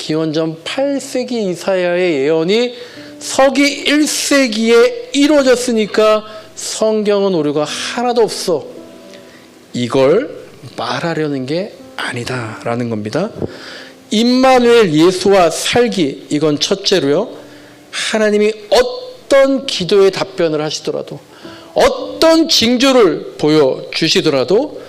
기원전 8세기 이사야의 예언이 서기 1세기에 이루어졌으니까 성경은 오류가 하나도 없어. 이걸 말하려는 게 아니다라는 겁니다. 임마누엘 예수와 살기, 이건 첫째로요. 하나님이 어떤 기도에 답변을 하시더라도, 어떤 징조를 보여주시더라도,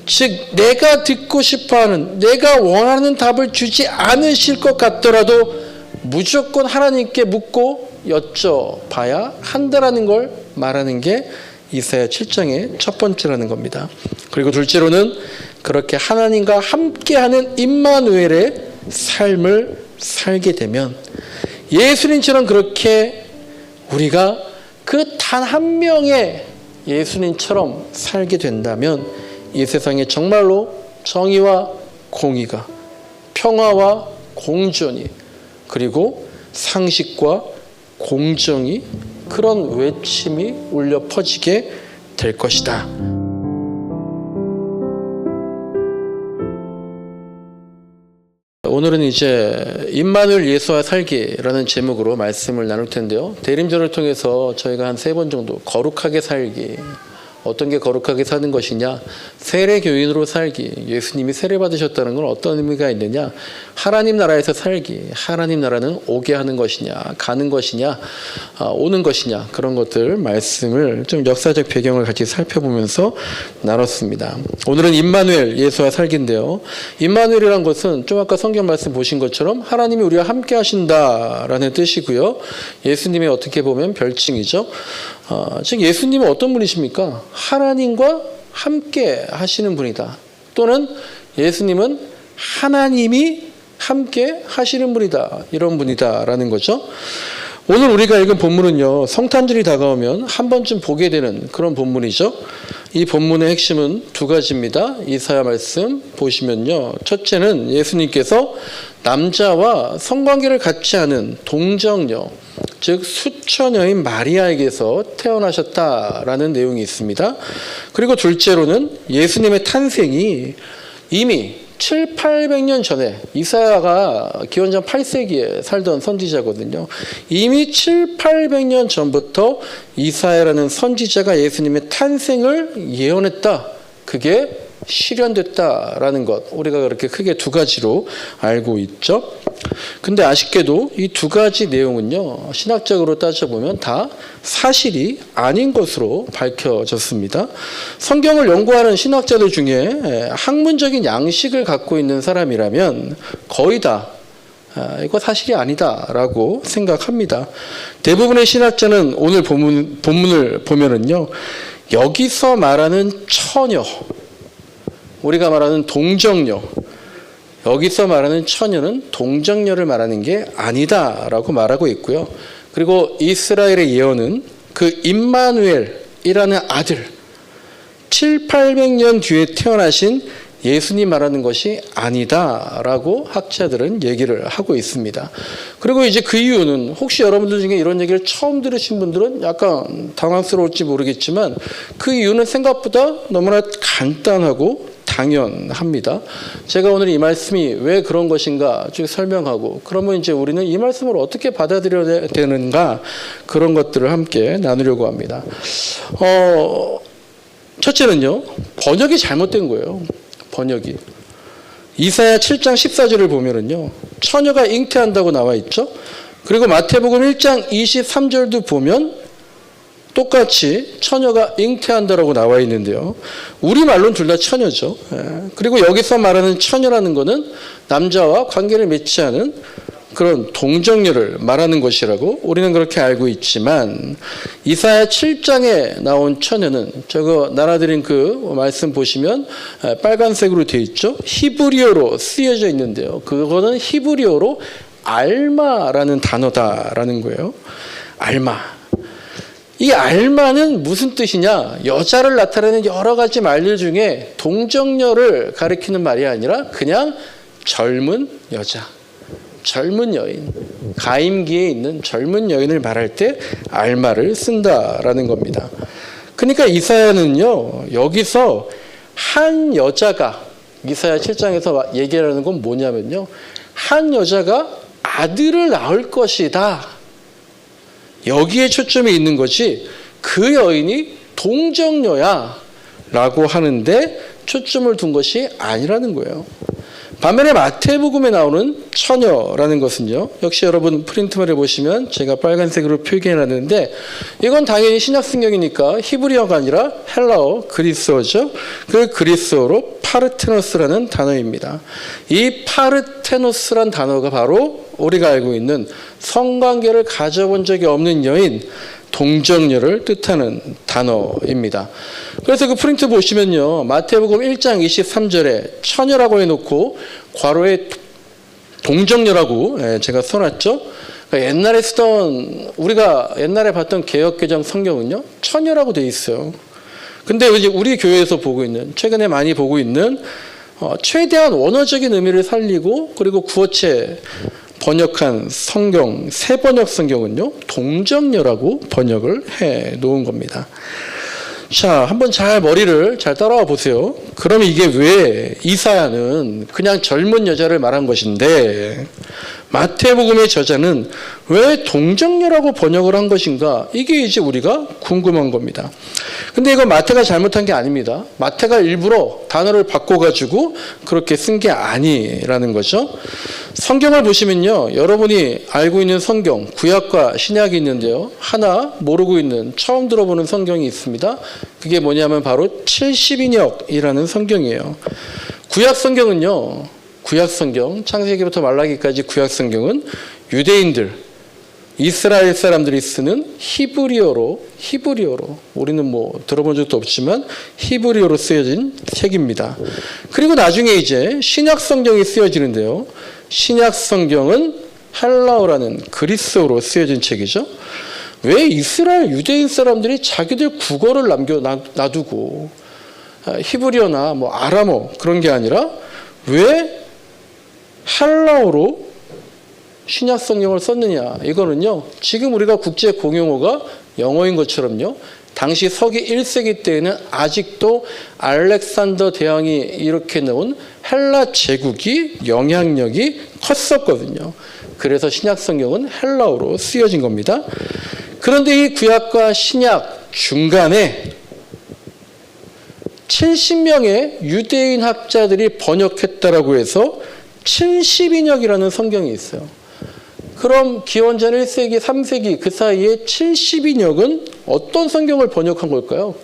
즉 내가 듣고 싶어하는, 내가 원하는 답을 주지 않으실 것 같더라도 무조건 하나님께 묻고 여쭤봐야 한다라는 걸 말하는 게 이사야 7장의 첫 번째라는 겁니다. 그리고 둘째로는 그렇게 하나님과 함께하는 임마누엘의 삶을 살게 되면, 예수님처럼 그렇게 우리가 그 단 한 명의 예수님처럼 살게 된다면 이 세상에 정말로 정의와 공의가, 평화와 공존이, 그리고 상식과 공정이, 그런 외침이 울려 퍼지게 될 것이다. 오늘은 이제 임마누엘 예수와 살기라는 제목으로 말씀을 나눌 텐데요. 대림절을 통해서 저희가 한 3번 정도 거룩하게 살기, 어떤 게 거룩하게 사는 것이냐, 세례교인으로 살기, 예수님이 세례받으셨다는 건 어떤 의미가 있느냐, 하나님 나라에서 살기, 하나님 나라는 오게 하는 것이냐, 가는 것이냐, 오는 것이냐, 그런 것들 말씀을 좀 역사적 배경을 같이 살펴보면서 나눴습니다. 오늘은 임마누엘 예수와 살기인데요. 임마누엘이란 것은 좀 아까 성경 말씀 보신 것처럼 하나님이 우리와 함께 하신다라는 뜻이고요. 예수님의 어떻게 보면 별칭이죠. 즉 예수님은 어떤 분이십니까? 하나님과 함께 하시는 분이다. 또는 예수님은 하나님이 함께 하시는 분이다. 이런 분이다라는 거죠. 오늘 우리가 읽은 본문은요, 성탄절이 다가오면 한 번쯤 보게 되는 그런 본문이죠. 이 본문의 핵심은 2가지입니다. 이사야 말씀 보시면요, 첫째는 예수님께서 남자와 성관계를 갖지 않은 동정녀, 즉 수처녀인 마리아에게서 태어나셨다라는 내용이 있습니다. 그리고 둘째로는 예수님의 탄생이 이미 700~800년 전에, 이사야가 기원전 8세기에 살던 선지자거든요. 이미 700~800년 전부터 이사야라는 선지자가 예수님의 탄생을 예언했다. 그게 실현됐다라는 것, 우리가 그렇게 크게 2가지로 알고 있죠. 근데 아쉽게도 이 2가지 내용은요, 신학적으로 따져보면 다 사실이 아닌 것으로 밝혀졌습니다. 성경을 연구하는 신학자들 중에 학문적인 양식을 갖고 있는 사람이라면 거의 다 이거 사실이 아니다라고 생각합니다. 대부분의 신학자는 오늘 본문을 보면은요, 여기서 말하는 처녀, 우리가 말하는 동정녀, 여기서 말하는 처녀는 동정녀를 말하는 게 아니다라고 말하고 있고요. 그리고 이스라엘의 예언은 그 임마누엘이라는 아들, 700~800년 뒤에 태어나신 예수님 말하는 것이 아니다라고 학자들은 얘기를 하고 있습니다. 그리고 이제 그 이유는, 혹시 여러분들 중에 이런 얘기를 처음 들으신 분들은 약간 당황스러울지 모르겠지만 그 이유는 생각보다 너무나 간단하고 당연합니다. 제가 오늘 이 말씀이 왜 그런 것인가 쭉 설명하고, 그러면 이제 우리는 이 말씀을 어떻게 받아들여야 되는가, 그런 것들을 함께 나누려고 합니다. 첫째는요, 번역이 잘못된 거예요. 번역이. 이사야 7장 14절을 보면은요, 처녀가 잉태한다고 나와 있죠. 그리고 마태복음 1장 23절도 보면 똑같이 처녀가 잉태한다라고 나와 있는데요. 우리말로는 둘 다 처녀죠. 그리고 여기서 말하는 처녀라는 것은 남자와 관계를 맺지 않은 그런 동정녀를 말하는 것이라고 우리는 그렇게 알고 있지만, 이사야 7장에 나온 처녀는, 저거 나눠드린 그 말씀 보시면 빨간색으로 되어 있죠. 히브리어로 쓰여져 있는데요. 그거는 히브리어로 알마라는 단어다라는 거예요. 알마. 이 알마는 무슨 뜻이냐? 여자를 나타내는 여러 가지 말들 중에 동정녀를 가리키는 말이 아니라 그냥 젊은 여자, 젊은 여인, 가임기에 있는 젊은 여인을 말할 때 알마를 쓴다라는 겁니다. 그러니까 이사야는요, 여기서 한 여자가, 이사야 7장에서 얘기하는 건 뭐냐면요, 한 여자가 아들을 낳을 것이다. 여기에 초점이 있는 거지 그 여인이 동정녀야 라고 하는데 초점을 둔 것이 아니라는 거예요. 반면에 마태복음에 나오는 처녀라는 것은요. 역시 여러분 프린트물에 보시면 제가 빨간색으로 표기해놨는데 이건 당연히 신약성경이니까 히브리어가 아니라 헬라어 그리스어죠. 그 그리스어로 파르테노스라는 단어입니다. 이 파르테노스란 단어가 바로 우리가 알고 있는 성관계를 가져본 적이 없는 여인 동정녀를 뜻하는 단어입니다. 그래서 그 프린트 보시면요. 마태복음 1장 23절에 처녀라고 해놓고 괄호에 동정녀라고 제가 써놨죠. 그러니까 옛날에 쓰던 우리가 옛날에 봤던 개역개정 성경은요. 처녀라고 돼 있어요. 근데 이제 우리 교회에서 보고 있는 최근에 많이 보고 있는 최대한 원어적인 의미를 살리고 그리고 구어체 번역한 성경, 새 번역 성경은요, 동정녀라고 번역을 해 놓은 겁니다. 자, 한번 잘 머리를 잘 따라와 보세요. 그럼 이게 왜 이사야는 그냥 젊은 여자를 말한 것인데 마태복음의 저자는 왜 동정녀라고 번역을 한 것인가? 이게 이제 우리가 궁금한 겁니다. 근데 이건 마태가 잘못한 게 아닙니다. 마태가 일부러 단어를 바꿔가지고 그렇게 쓴 게 아니라는 거죠. 성경을 보시면요. 여러분이 알고 있는 성경, 구약과 신약이 있는데요. 하나 모르고 있는, 처음 들어보는 성경이 있습니다. 그게 뭐냐면 바로 70인역이라는 성경이에요. 구약 성경은요. 구약 성경, 창세기부터 말라기까지 구약 성경은 유대인들, 이스라엘 사람들이 쓰는 히브리어로 우리는 뭐 들어본 적도 없지만 히브리어로 쓰여진 책입니다. 그리고 나중에 이제 신약 성경이 쓰여지는데요. 신약 성경은 헬라어라는 그리스어로 쓰여진 책이죠. 왜 이스라엘 유대인 사람들이 자기들 국어를 놔두고 히브리어나 뭐 아람어 그런 게 아니라 왜 헬라어로 신약 성경을 썼느냐? 이거는요. 지금 우리가 국제 공용어가 영어인 것처럼요. 당시 서기 1세기 때에는 아직도 알렉산더 대왕이 이렇게 놓은 헬라 제국이 영향력이 컸었거든요. 그래서 신약 성경은 헬라어로 쓰여진 겁니다. 그런데 이 구약과 신약 중간에 70명의 유대인 학자들이 번역했다라고 해서 70인역이라는 성경이 있어요. 그럼 기원전 1세기, 3세기 그 사이에 70인역은 어떤 성경을 번역한 걸까요?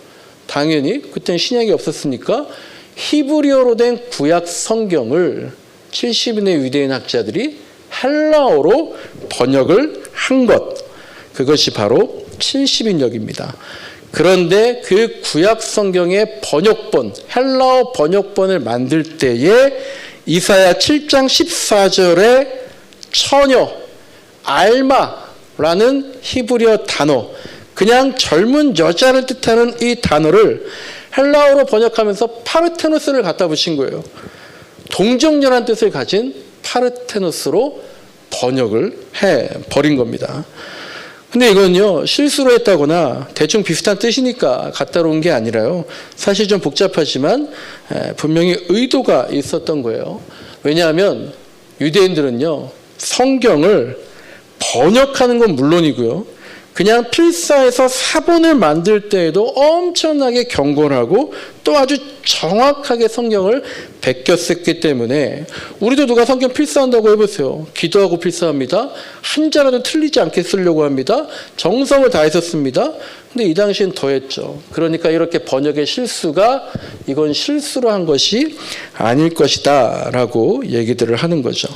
당연히 그때는 신약이 없었으니까 히브리어로 된 구약 성경을 70인의 유대인 학자들이 헬라어로 번역을 한 것. 그것이 바로 70인역입니다. 그런데 그 구약 성경의 번역본, 헬라어 번역본을 만들 때에 이사야 7장 14절에 처녀, 알마라는 히브리어 단어, 그냥 젊은 여자를 뜻하는 이 단어를 헬라어로 번역하면서 파르테노스를 갖다 붙인 거예요. 동정녀란 뜻을 가진 파르테노스로 번역을 해버린 겁니다. 근데 이건요, 실수로 했다거나 대충 비슷한 뜻이니까 갖다 놓은 게 아니라요. 사실 좀 복잡하지만 분명히 의도가 있었던 거예요. 왜냐하면 유대인들은요, 성경을 번역하는 건 물론이고요. 그냥 필사에서 사본을 만들 때에도 엄청나게 경건하고 또 아주 정확하게 성경을 베껴 썼기 때문에 우리도 누가 성경 필사한다고 해보세요. 기도하고 필사합니다. 한자라도 틀리지 않게 쓰려고 합니다. 정성을 다해서 씁니다. 근데 이 당시엔 더했죠. 그러니까 이렇게 번역의 실수가 이건 실수로 한 것이 아닐 것이다 라고 얘기들을 하는 거죠.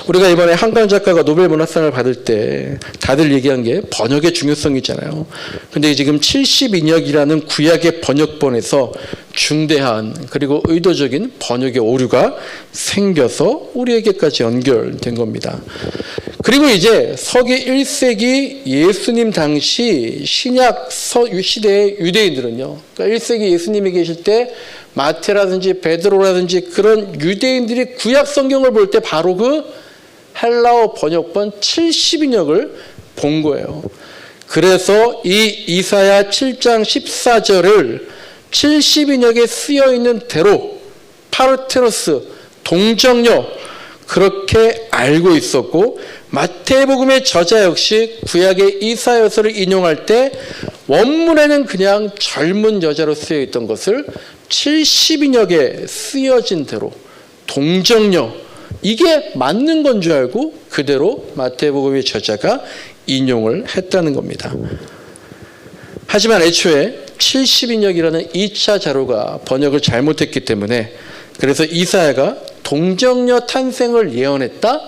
우리가 이번에 한강 작가가 노벨 문학상을 받을 때 다들 얘기한 게 번역의 중요성이잖아요. 근데 지금 70인역이라는 구약의 번역본에서 중대한 그리고 의도적인 번역의 오류가 생겨서 우리에게까지 연결된 겁니다. 그리고 이제 서기 1세기 예수님 당시 신약 시대의 유대인들은요. 그러니까 1세기 예수님이 계실 때 마태라든지 베드로라든지 그런 유대인들이 구약 성경을 볼 때 바로 그 헬라어 번역본 70인역을 본 거예요. 그래서 이 이사야 7장 14절을 70인역에 쓰여 있는 대로 파르테노스, 동정녀 그렇게 알고 있었고, 마태복음의 저자 역시 구약의 이사야서를 인용할 때 원문에는 그냥 젊은 여자로 쓰여 있던 것을 70인여 개 쓰여진 대로 동정녀, 이게 맞는 건 줄 알고 그대로 마태복음의 저자가 인용을 했다는 겁니다. 하지만 애초에 70인역이라는 2차 자료가 번역을 잘못했기 때문에, 그래서 이사야가 동정녀 탄생을 예언했다?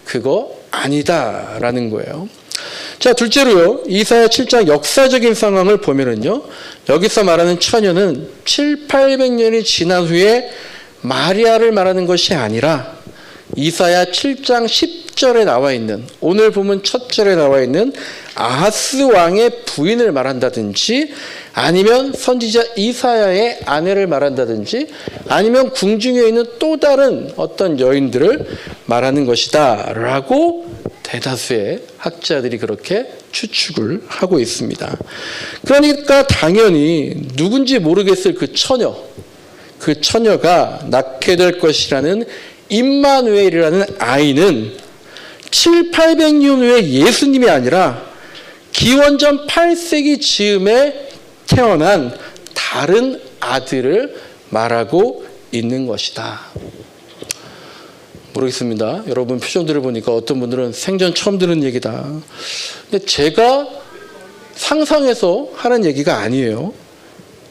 그거 아니다라는 거예요. 자, 둘째로요, 이사야 7장 역사적인 상황을 보면은요, 여기서 말하는 처녀는 700~800년이 지난 후에 마리아를 말하는 것이 아니라 이사야 7장 10절에 나와 있는, 오늘 보면 첫 절에 나와 있는 아하스 왕의 부인을 말한다든지, 아니면 선지자 이사야의 아내를 말한다든지, 아니면 궁중에 있는 또 다른 어떤 여인들을 말하는 것이다 라고 대다수의 학자들이 그렇게 추측을 하고 있습니다. 그러니까 당연히 누군지 모르겠을 그 처녀가 낳게 될 것이라는 임마누엘이라는 아이는 700~800년 후에 예수님이 아니라 기원전 8세기 즈음에 태어난 다른 아들을 말하고 있는 것이다. 모르겠습니다. 여러분 표정들을 보니까 어떤 분들은 생전 처음 듣는 얘기다. 근데 제가 상상해서 하는 얘기가 아니에요.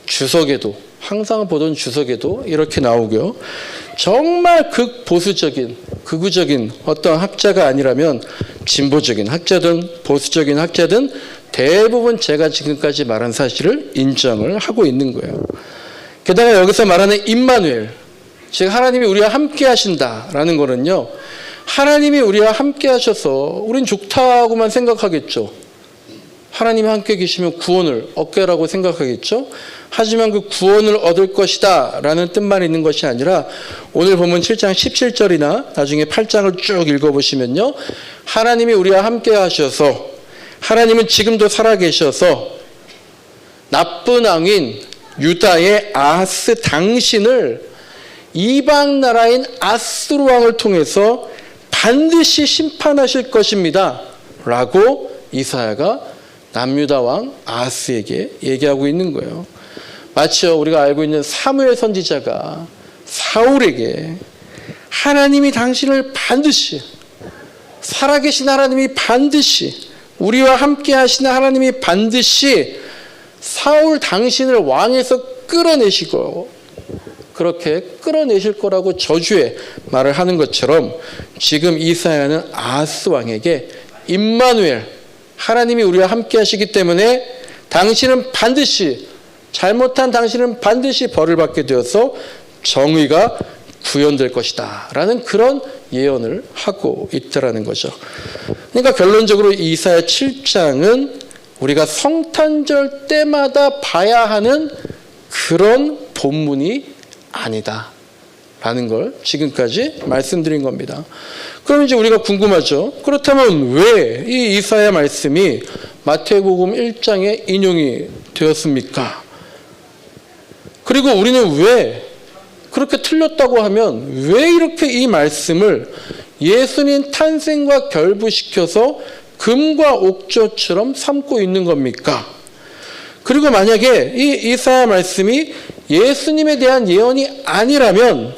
주석에도, 항상 보던 주석에도 이렇게 나오고요. 정말 극보수적인, 극우적인 어떤 학자가 아니라면 진보적인 학자든 보수적인 학자든 대부분 제가 지금까지 말한 사실을 인정을 하고 있는 거예요. 게다가 여기서 말하는 임마누엘, 즉 하나님이 우리와 함께 하신다라는 거는요, 하나님이 우리와 함께 하셔서 우린 좋다고만 생각하겠죠. 하나님이 함께 계시면 구원을 얻게라고 생각하겠죠. 하지만 그 구원을 얻을 것이다 라는 뜻만 있는 것이 아니라, 오늘 보면 7장 17절이나 나중에 8장을 쭉 읽어보시면요, 하나님이 우리와 함께 하셔서, 하나님은 지금도 살아계셔서 나쁜 왕인 유다의 아하스 당신을 이방 나라인 아스루 왕을 통해서 반드시 심판하실 것입니다 라고 이사야가 남유다 왕 아하스에게 얘기하고 있는 거예요. 마치 우리가 알고 있는 사무엘 선지자가 사울에게 하나님이 당신을 반드시, 살아계신 하나님이 반드시, 우리와 함께 하시는 하나님이 반드시 사울 당신을 왕에서 끌어내시고 그렇게 끌어내실 거라고 저주의 말을 하는 것처럼, 지금 이사야는 아하스 왕에게 임마누엘, 하나님이 우리와 함께 하시기 때문에 당신은 반드시, 잘못한 당신은 반드시 벌을 받게 되어서 정의가 구현될 것이다 라는 그런 예언을 하고 있다라는 거죠. 그러니까 결론적으로 이사야 7장은 우리가 성탄절 때마다 봐야 하는 그런 본문이 아니다 라는 걸 지금까지 말씀드린 겁니다. 그럼 이제 우리가 궁금하죠. 그렇다면 왜 이 이사야 말씀이 마태복음 1장에 인용이 되었습니까? 그리고 우리는 왜 그렇게 틀렸다고 하면 왜 이렇게 이 말씀을 예수님 탄생과 결부시켜서 금과 옥조처럼 삼고 있는 겁니까? 그리고 만약에 이 이사야 말씀이 예수님에 대한 예언이 아니라면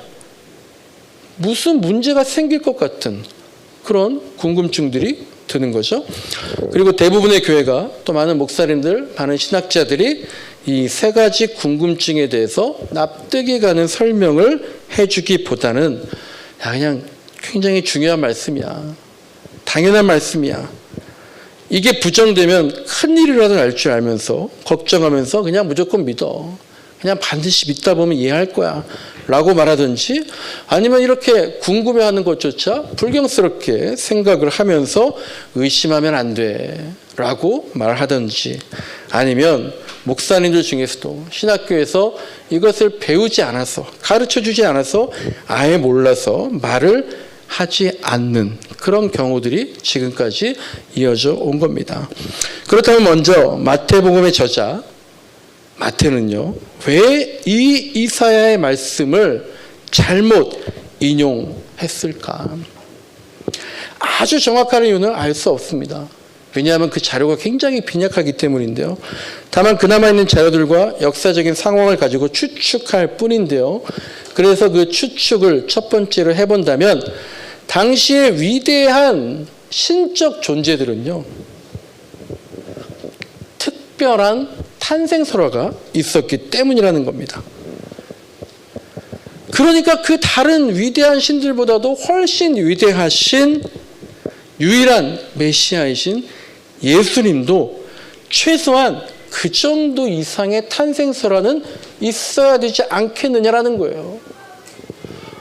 무슨 문제가 생길 것 같은 그런 궁금증들이 드는 거죠. 그리고 대부분의 교회가, 또 많은 목사님들, 많은 신학자들이 이 세 가지 궁금증에 대해서 납득이 가는 설명을 해주기보다는 그냥 굉장히 중요한 말씀이야, 당연한 말씀이야, 이게 부정되면 큰일이라도 날 줄 알면서 걱정하면서 그냥 무조건 믿어, 그냥 반드시 믿다 보면 이해할 거야 라고 말하든지, 아니면 이렇게 궁금해하는 것조차 불경스럽게 생각을 하면서 의심하면 안 돼 라고 말하든지, 아니면 목사님들 중에서도 신학교에서 이것을 배우지 않아서, 가르쳐주지 않아서, 아예 몰라서 말을 하지 않는 그런 경우들이 지금까지 이어져 온 겁니다. 그렇다면 먼저 마태복음의 저자 마태는요, 왜 이 이사야의 말씀을 잘못 인용했을까? 아주 정확한 이유는 알 수 없습니다. 왜냐하면 그 자료가 굉장히 빈약하기 때문인데요. 다만 그나마 있는 자료들과 역사적인 상황을 가지고 추측할 뿐인데요. 그래서 그 추측을 첫 번째로 해본다면 당시의 위대한 신적 존재들은요, 특별한 탄생설화가 있었기 때문이라는 겁니다. 그러니까 그 다른 위대한 신들보다도 훨씬 위대하신 유일한 메시아이신 예수님도 최소한 그 정도 이상의 탄생설화는 있어야 되지 않겠느냐라는 거예요.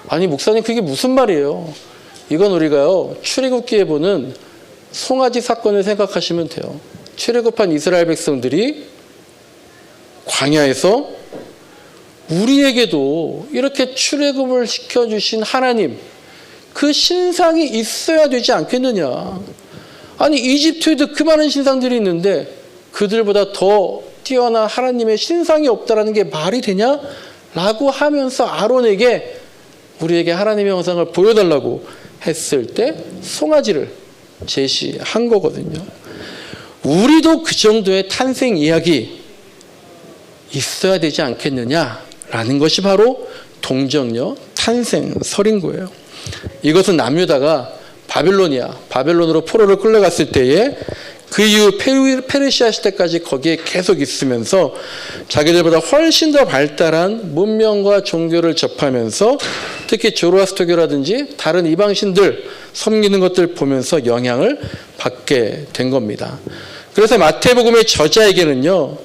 아니 목사님 그게 무슨 말이에요? 이건 우리가요 출애굽기에 보는 송아지 사건을 생각하시면 돼요. 출애굽한 이스라엘 백성들이 광야에서 우리에게도 이렇게 출애굽을 시켜주신 하나님, 그 신상이 있어야 되지 않겠느냐. 아니 이집트에도 그 많은 신상들이 있는데 그들보다 더 뛰어난 하나님의 신상이 없다라는 게 말이 되냐? 라고 하면서 아론에게 우리에게 하나님의 형상을 보여달라고 했을 때 송아지를 제시한 거거든요. 우리도 그 정도의 탄생 이야기 있어야 되지 않겠느냐라는 것이 바로 동정녀 탄생설인 거예요. 이것은 남유다가 바벨론으로 포로를 끌려갔을 때에 그 이후 페르시아 시대까지 거기에 계속 있으면서 자기들보다 훨씬 더 발달한 문명과 종교를 접하면서 특히 조로아스터교라든지 다른 이방신들 섬기는 것들 보면서 영향을 받게 된 겁니다. 그래서 마태복음의 저자에게는요,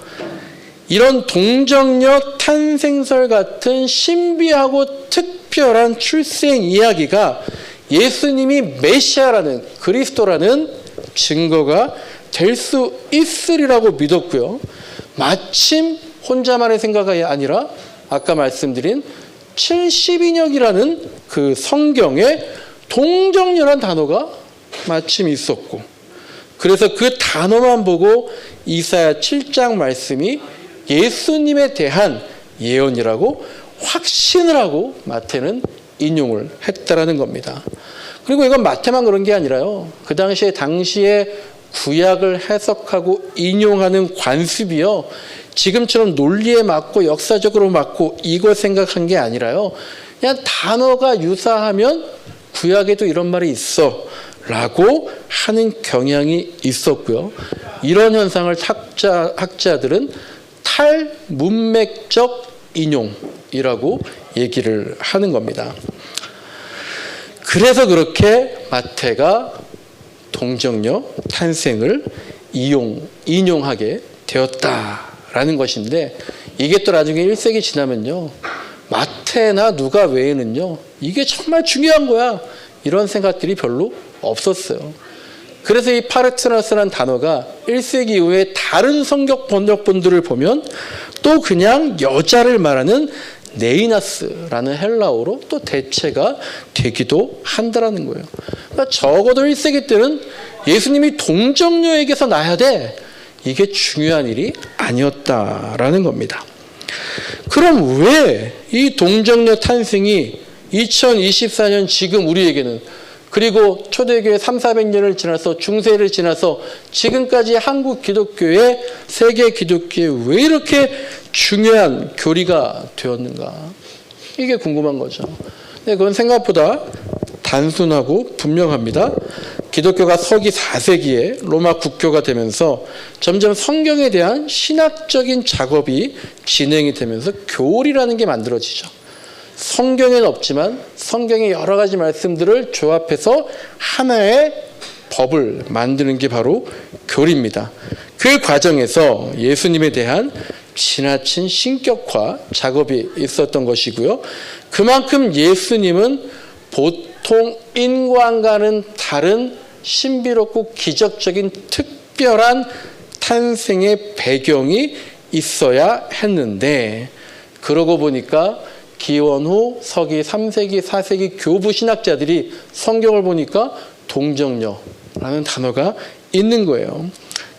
이런 동정녀 탄생설 같은 신비하고 특별한 출생 이야기가 예수님이 메시아라는, 그리스도라는 증거가 될 수 있으리라고 믿었고요. 마침 혼자만의 생각이 아니라 아까 말씀드린 70인역이라는 그 성경에 동정녀란 단어가 마침 있었고, 그래서 그 단어만 보고 이사야 7장 말씀이 예수님에 대한 예언이라고 확신을 하고 마태는 인용을 했다라는 겁니다. 그리고 이건 마태만 그런 게 아니라요, 그 당시에 구약을 해석하고 인용하는 관습이요, 지금처럼 논리에 맞고 역사적으로 맞고 이거 생각한 게 아니라요, 그냥 단어가 유사하면 구약에도 이런 말이 있어 라고 하는 경향이 있었고요. 이런 현상을 학자들은 탈문맥적 인용이라고 얘기를 하는 겁니다. 그래서 그렇게 마태가 동정녀 탄생을 인용하게 되었다라는 것인데, 이게 또 나중에 1세기 지나면요, 마태나 누가 외에는요 이게 정말 중요한 거야 이런 생각들이 별로 없었어요. 그래서 이 파르트나스라는 단어가 1세기 이후에 다른 성경 번역본들을 보면 또 그냥 여자를 말하는 네이나스라는 헬라어로 또 대체가 되기도 한다라는 거예요. 그러니까 적어도 1세기 때는 예수님이 동정녀에게서 나야 돼, 이게 중요한 일이 아니었다라는 겁니다. 그럼 왜 이 동정녀 탄생이 2024년 지금 우리에게는, 그리고 초대교회 300~400년을 지나서 중세를 지나서 지금까지 한국 기독교의, 세계 기독교에 왜 이렇게 중요한 교리가 되었는가, 이게 궁금한 거죠. 근데 그건 생각보다 단순하고 분명합니다. 기독교가 서기 4세기에 로마 국교가 되면서 점점 성경에 대한 신학적인 작업이 진행이 되면서 교리라는 게 만들어지죠. 성경에는 없지만 성경의 여러 가지 말씀들을 조합해서 하나의 법을 만드는 게 바로 교리입니다. 그 과정에서 예수님에 대한 지나친 신격화 작업이 있었던 것이고요. 그만큼 예수님은 보통 인간과는 다른 신비롭고 기적적인 특별한 탄생의 배경이 있어야 했는데, 그러고 보니까 기원 후 서기 3세기, 4세기 교부 신학자들이 성경을 보니까 동정녀라는 단어가 있는 거예요.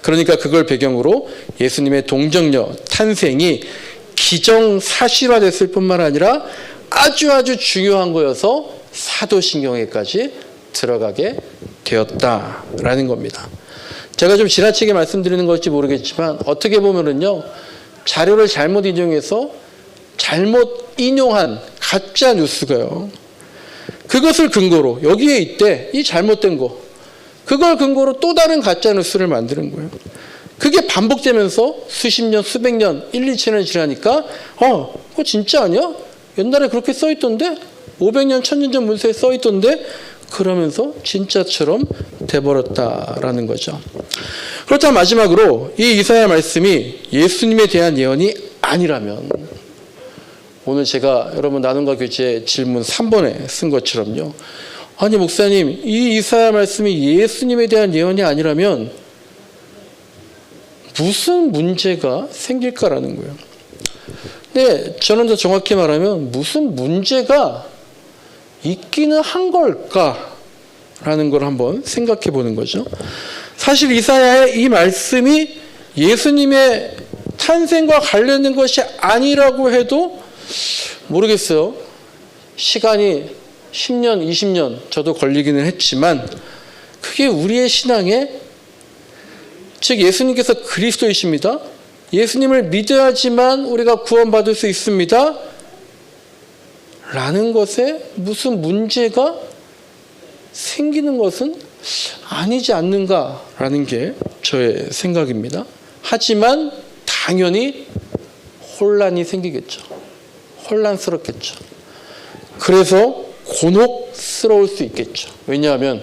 그러니까 그걸 배경으로 예수님의 동정녀 탄생이 기정사실화됐을 뿐만 아니라 아주 중요한 거여서 사도신경에까지 들어가게 되었다라는 겁니다. 제가 좀 지나치게 말씀드리는 걸지 모르겠지만 어떻게 보면은요, 자료를 잘못 인용해서 잘못 인용한 가짜 뉴스가요, 그것을 근거로 여기에 있대, 이 잘못된 거, 그걸 근거로 또 다른 가짜 뉴스를 만드는 거예요. 그게 반복되면서 수십 년, 수백 년, 1, 2천년 지나니까 그거 진짜 아니야? 옛날에 그렇게 써있던데? 500년, 1000년 전 문서에 써있던데? 그러면서 진짜처럼 돼버렸다라는 거죠. 그렇다면 마지막으로 이 이사야 말씀이 예수님에 대한 예언이 아니라면, 오늘 제가 여러분 나눔과 교제 질문 3번에 쓴 것처럼요, 아니 목사님, 이 이사야 말씀이 예수님에 대한 예언이 아니라면 무슨 문제가 생길까라는 거예요. 근데 저는 더 정확히 말하면 무슨 문제가 있기는 한 걸까라는 걸 한번 생각해 보는 거죠. 사실 이사야의 이 말씀이 예수님의 탄생과 관련된 것이 아니라고 해도 모르겠어요. 시간이 10년, 20년 저도 걸리기는 했지만 그게 우리의 신앙에, 즉 예수님께서 그리스도이십니다, 예수님을 믿어야지만 우리가 구원받을 수 있습니다 라는 것에 무슨 문제가 생기는 것은 아니지 않는가라는 게 저의 생각입니다. 하지만 당연히 혼란이 생기겠죠. 혼란스럽겠죠. 그래서 곤혹스러울 수 있겠죠. 왜냐하면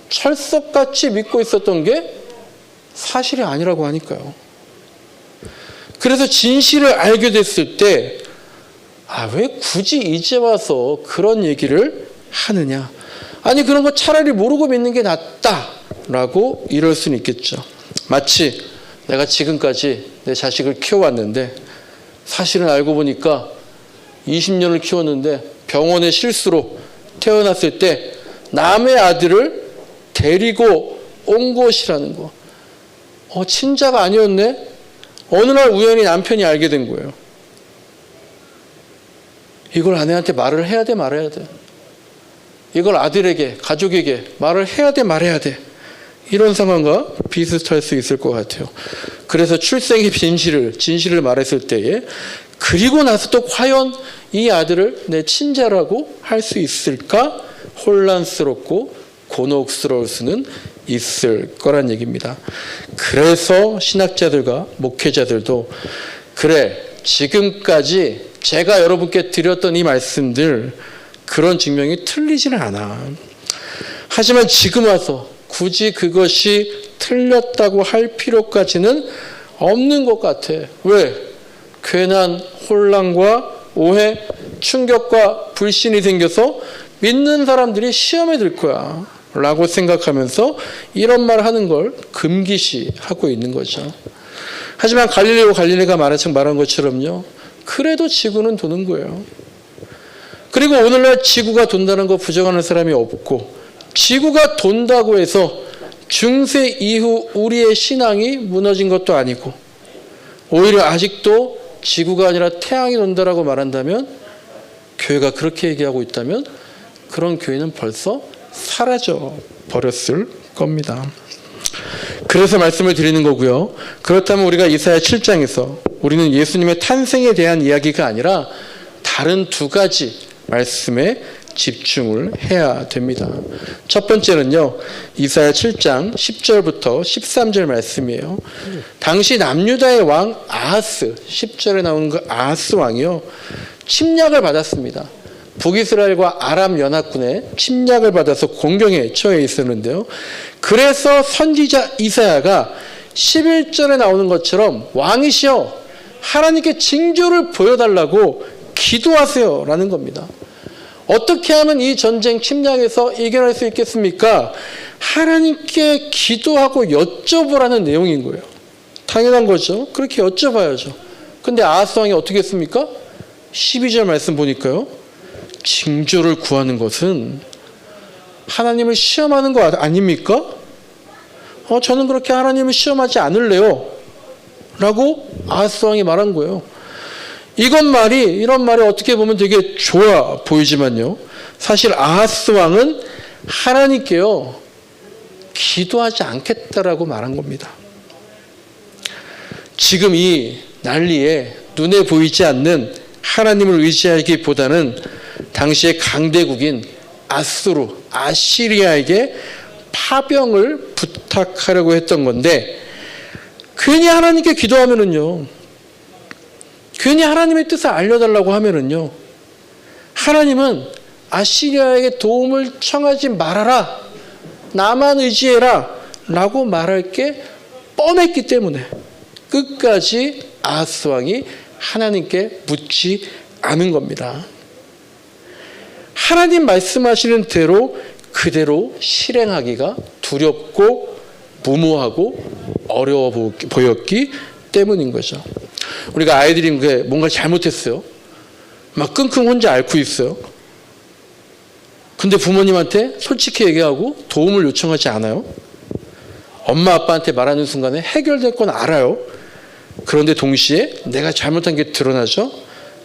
철석같이 믿고 있었던 게 사실이 아니라고 하니까요. 그래서 진실을 알게 됐을 때 왜 굳이 이제 와서 그런 얘기를 하느냐, 아니 그런 거 차라리 모르고 믿는 게 낫다라고 이럴 수는 있겠죠. 마치 내가 지금까지 내 자식을 키워왔는데 사실은 알고 보니까 20년을 키웠는데 병원에 실수로 태어났을 때 남의 아들을 데리고 온 것이라는 거, 친자가 아니었네. 어느 날 우연히 남편이 알게 된 거예요. 이걸 아내한테 말을 해야 돼, 말아야 돼? 이걸 아들에게, 가족에게 말을 해야 돼, 말해야 돼? 이런 상황과 비슷할 수 있을 것 같아요. 그래서 출생의 진실을 말했을 때에, 그리고 나서 또 과연 이 아들을 내 친자라고 할 수 있을까? 혼란스럽고 곤혹스러울 수는 있을 거란 얘기입니다. 그래서 신학자들과 목회자들도, 그래, 지금까지 제가 여러분께 드렸던 이 말씀들, 그런 증명이 틀리지는 않아. 하지만 지금 와서 굳이 그것이 틀렸다고 할 필요까지는 없는 것 같아. 왜? 괜한 혼란과 오해, 충격과 불신이 생겨서 믿는 사람들이 시험에 들 거야 라고 생각하면서 이런 말 하는 걸 금기시하고 있는 거죠. 하지만 갈릴레가 말한 것처럼요, 그래도 지구는 도는 거예요. 그리고 오늘날 지구가 돈다는 거 부정하는 사람이 없고, 지구가 돈다고 해서 중세 이후 우리의 신앙이 무너진 것도 아니고, 오히려 아직도 지구가 아니라 태양이 돈다라고 말한다면, 교회가 그렇게 얘기하고 있다면 그런 교회는 벌써 사라져 버렸을 겁니다. 그래서 말씀을 드리는 거고요. 그렇다면 우리가 이사야 7장에서 우리는 예수님의 탄생에 대한 이야기가 아니라 다른 두 가지 말씀에 집중을 해야 됩니다. 첫 번째는요, 이사야 7장 10절부터 13절 말씀이에요. 당시 남유다의 왕 아하스, 10절에 나오는 그 아하스 왕이요, 침략을 받았습니다. 북이스라엘과 아람 연합군의 침략을 받아서 공경에 처해 있었는데요. 그래서 선지자 이사야가 11절에 나오는 것처럼, 왕이시여 하나님께 징조를 보여달라고 기도하세요 라는 겁니다. 어떻게 하면 이 전쟁 침략에서 이겨낼 수 있겠습니까? 하나님께 기도하고 여쭤보라는 내용인 거예요. 당연한 거죠. 그렇게 여쭤봐야죠. 근데 아하스 왕이 어떻게 했습니까? 12절 말씀 보니까요, 징조를 구하는 것은 하나님을 시험하는 거 아닙니까? 저는 그렇게 하나님을 시험하지 않을래요 라고 아하스 왕이 말한 거예요. 이런 말이 어떻게 보면 되게 좋아 보이지만요, 사실 아하스 왕은 하나님께요 기도하지 않겠다라고 말한 겁니다. 지금 이 난리에 눈에 보이지 않는 하나님을 의지하기보다는 당시의 강대국인 아수르, 아시리아에게 파병을 부탁하려고 했던 건데, 괜히 하나님께 기도하면은요, 괜히 하나님의 뜻을 알려달라고 하면은요, 하나님은 아시리아에게 도움을 청하지 말아라, 나만 의지해라 라고 말할 게 뻔했기 때문에 끝까지 아하스 왕이 하나님께 묻지 않은 겁니다. 하나님 말씀하시는 대로 그대로 실행하기가 두렵고 무모하고 어려워 보였기 때문인 거죠. 우리가 아이들이 뭔가 잘못했어요. 막 끙끙 혼자 앓고 있어요. 근데 부모님한테 솔직히 얘기하고 도움을 요청하지 않아요. 엄마 아빠한테 말하는 순간에 해결될 건 알아요. 그런데 동시에 내가 잘못한 게 드러나죠.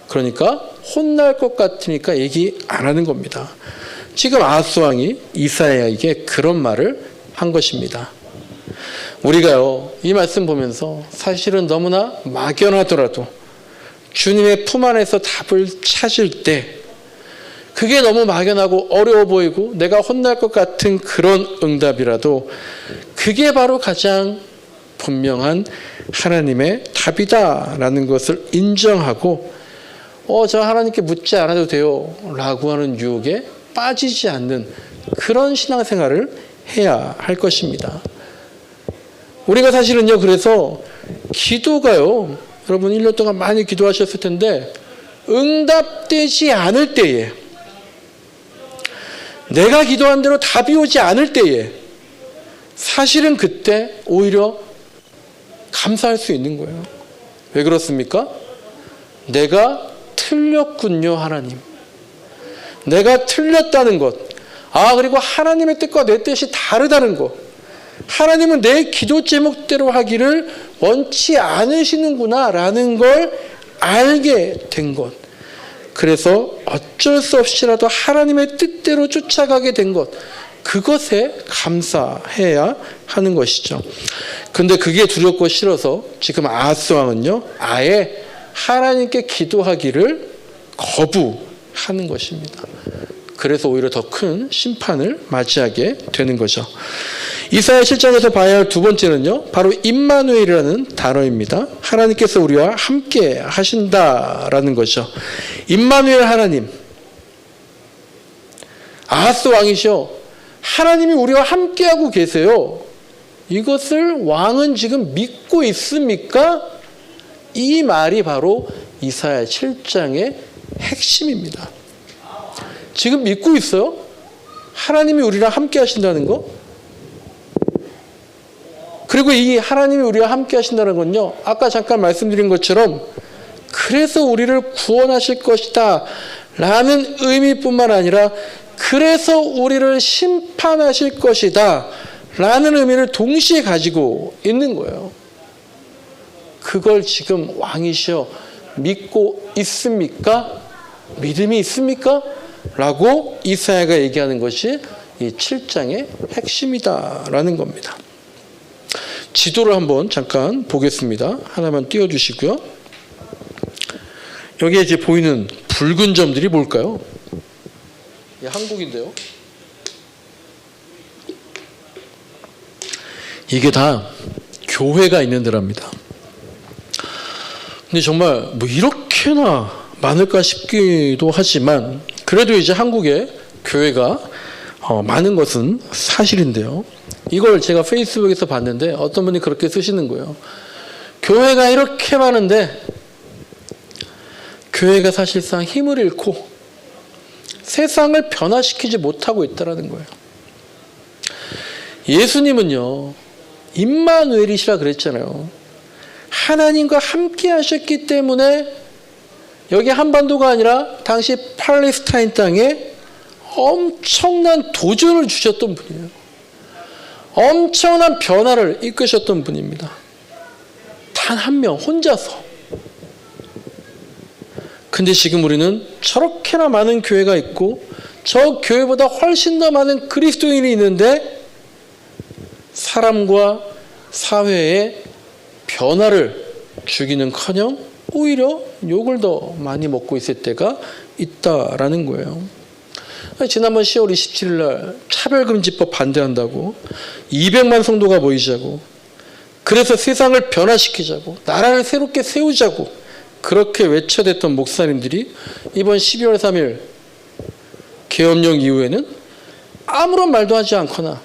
그러니까 혼날 것 같으니까 얘기 안 하는 겁니다. 지금 아하스 왕이 이사야에게 그런 말을 한 것입니다. 우리가요 이 말씀 보면서 사실은 너무나 막연하더라도 주님의 품 안에서 답을 찾을 때, 그게 너무 막연하고 어려워 보이고 내가 혼날 것 같은 그런 응답이라도 그게 바로 가장 분명한 하나님의 답이다라는 것을 인정하고 저 하나님께 묻지 않아도 돼요 라고 하는 유혹에 빠지지 않는 그런 신앙생활을 해야 할 것입니다. 우리가 사실은요 그래서 기도가요, 여러분 1년 동안 많이 기도하셨을 텐데 응답되지 않을 때에, 내가 기도한 대로 답이 오지 않을 때에 사실은 그때 오히려 감사할 수 있는 거예요. 왜 그렇습니까? 내가 틀렸군요, 하나님. 내가 틀렸다는 것. 그리고 하나님의 뜻과 내 뜻이 다르다는 것. 하나님은 내 기도 제목대로 하기를 원치 않으시는구나 라는 걸 알게 된 것. 그래서 어쩔 수 없이라도 하나님의 뜻대로 쫓아가게 된 것, 그것에 감사해야 하는 것이죠. 근데 그게 두렵고 싫어서 지금 아하스 왕은요 아예 하나님께 기도하기를 거부하는 것입니다. 그래서 오히려 더 큰 심판을 맞이하게 되는 거죠. 이사야 7장에서 봐야 할 두 번째는요 바로 임마누엘이라는 단어입니다. 하나님께서 우리와 함께 하신다라는 거죠. 임마누엘 하나님, 아하스 왕이셔 하나님이 우리와 함께하고 계세요. 이것을 왕은 지금 믿고 있습니까? 이 말이 바로 이사야 7장의 핵심입니다. 지금 믿고 있어요? 하나님이 우리랑 함께 하신다는 거? 그리고 이 하나님이 우리와 함께 하신다는 건요, 아까 잠깐 말씀드린 것처럼 그래서 우리를 구원하실 것이다 라는 의미뿐만 아니라 그래서 우리를 심판하실 것이다 라는 의미를 동시에 가지고 있는 거예요. 그걸 지금 왕이시여 믿고 있습니까? 믿음이 있습니까? 라고 이사야가 얘기하는 것이 이 7장의 핵심이다라는 겁니다. 지도를 한번 잠깐 보겠습니다. 하나만 띄워주시고요. 여기에 이제 보이는 붉은 점들이 뭘까요? 한국인데요. 이게 다 교회가 있는 데랍니다. 근데 정말 뭐 이렇게나 많을까 싶기도 하지만 그래도 이제 한국에 교회가 많은 것은 사실인데요. 이걸 제가 페이스북에서 봤는데 어떤 분이 그렇게 쓰시는 거예요. 교회가 이렇게 많은데 교회가 사실상 힘을 잃고 세상을 변화시키지 못하고 있다는 거예요. 예수님은요 임마누엘이시라 그랬잖아요. 하나님과 함께 하셨기 때문에 여기 한반도가 아니라 당시 팔레스타인 땅에 엄청난 도전을 주셨던 분이에요. 엄청난 변화를 이끄셨던 분입니다. 단 한 명 혼자서. 근데 지금 우리는 저렇게나 많은 교회가 있고 저 교회보다 훨씬 더 많은 그리스도인이 있는데 사람과 사회에 변화를 주기는커녕 오히려 욕을 더 많이 먹고 있을 때가 있다라는 거예요. 지난번 10월 27일 날 차별금지법 반대한다고 200만 성도가 모이자고, 그래서 세상을 변화시키자고, 나라를 새롭게 세우자고 그렇게 외쳐댔던 목사님들이 이번 12월 3일 계엄령 이후에는 아무런 말도 하지 않거나,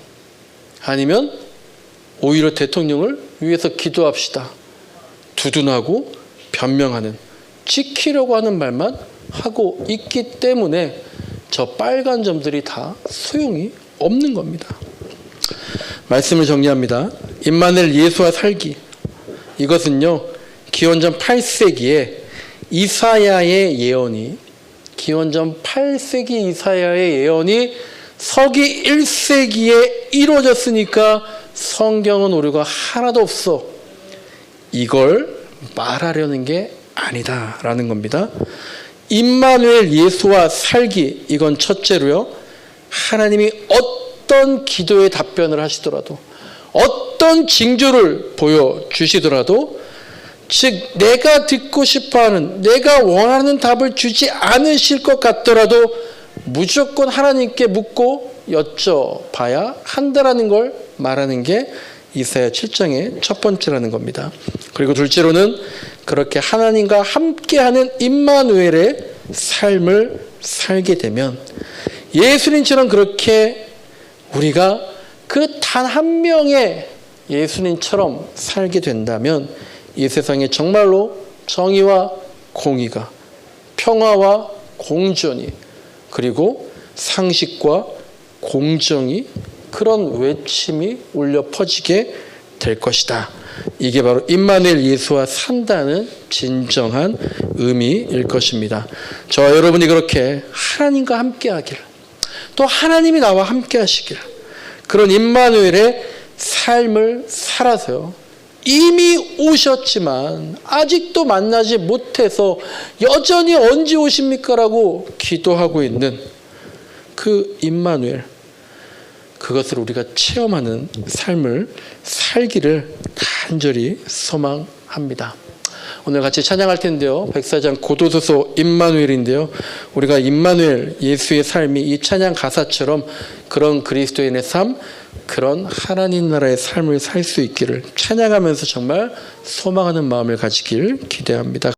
아니면 오히려 대통령을 위해서 기도합시다, 두둔하고 변명하는, 지키려고 하는 말만 하고 있기 때문에 저 빨간 점들이 다 소용이 없는 겁니다. 말씀을 정리합니다. 임마누엘 예수와 살기, 이것은요 기원전 8세기에 이사야의 예언이, 기원전 8세기 이사야의 예언이 서기 1세기에 이루어졌으니까 성경은 오류가 하나도 없어, 이걸 말하려는 게 아니다라는 겁니다. 임마누엘 예수와 살기, 이건 첫째로요, 하나님이 어떤 기도에 답변을 하시더라도, 어떤 징조를 보여주시더라도, 즉 내가 듣고 싶어하는, 내가 원하는 답을 주지 않으실 것 같더라도 무조건 하나님께 묻고 여쭤봐야 한다라는 걸 말하는 게 이사야 7장의 첫 번째라는 겁니다. 그리고 둘째로는 그렇게 하나님과 함께하는 임마누엘의 삶을 살게 되면, 예수님처럼 그렇게 우리가 그 단 한 명의 예수님처럼 살게 된다면 이 세상에 정말로 정의와 공의가, 평화와 공존이, 그리고 상식과 공정이, 그런 외침이 울려 퍼지게 될 것이다. 이게 바로 임마누엘 예수와 산다는 진정한 의미일 것입니다. 저와 여러분이 그렇게 하나님과 함께하길, 또 하나님이 나와 함께하시길, 그런 임마누엘의 삶을 살아서요, 이미 오셨지만 아직도 만나지 못해서 여전히 언제 오십니까? 라고 기도하고 있는 그 임마누엘, 그것을 우리가 체험하는 삶을 살기를 간절히 소망합니다. 오늘 같이 찬양할 텐데요, 백사장 고도소서 임마누엘인데요, 우리가 임마누엘 예수의 삶이 이 찬양 가사처럼 그런 그리스도인의 삶, 그런 하나님 나라의 삶을 살 수 있기를 찬양하면서 정말 소망하는 마음을 가지길 기대합니다.